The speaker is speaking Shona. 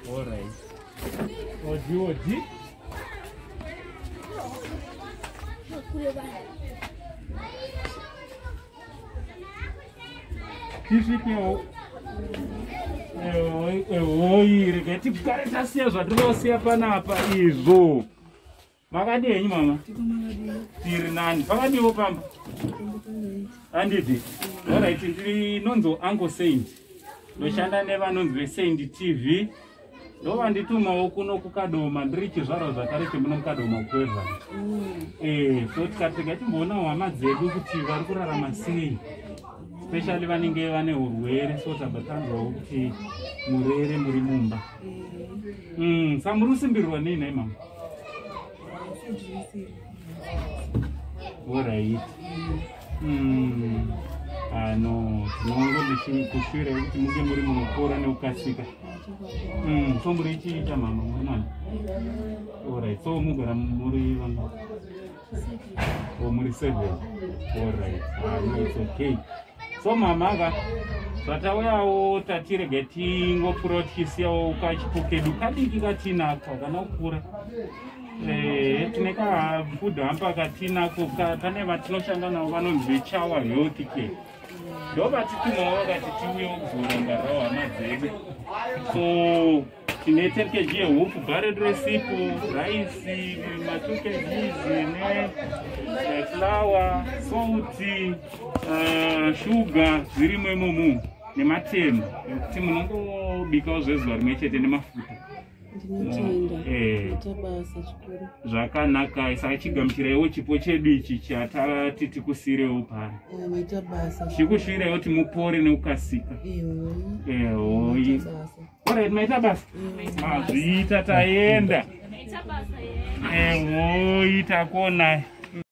All right. Oji. Kishikiyo. Regeti kugare tasiya zvatinosiya panapa izvo. Makadini mama? Tiri nani. Pakadiwo pamba? Anditi. All right, ndinonzo Uncle Saint. Ndoshanda nevanonzi Saint TV. Ndova nditumawo kuno kukadoma ndiri chizvaro zvakare chemuno mukadoma kweva. So tikatega timboona hama dzedu kuti vari kurarama sei. Especially vanenge vane urwere, so tabatanzwawo kuti murere muri mumba. Samurusimbirwa nei nai mama? All right. No, tinongo kushira kuti munge muri munopora neukasika. So muri chiita mama mwana. All right. So mugara muri vanga. Muri 7. All right. No, it's okay. So mama Tatauyawo tatirege ngopurotyisiyawo ukachipukedu kadiki katinako kanokura. Tineka kudhampa katinako pane vatinoshanda navo vanonzi Chawa Health Care. Ndo vatitumawo vakati tiuye kuzoronga rawo hama dzedu. So tine 10 kg yehuku, barred recipe, rice, 2 kg flour, salt, sugar, zirimo imomo nematemu kuti munongobikawo zvezuva rimwe chete nemafuta. Zvakanaka. Saka chigamuchiraiwo chipo chedu ichi chatati tikusiyirewo pano. Chikushirawo kuti mupore neukasika. Alright, maita basa. Zviita taenda. Ita kona.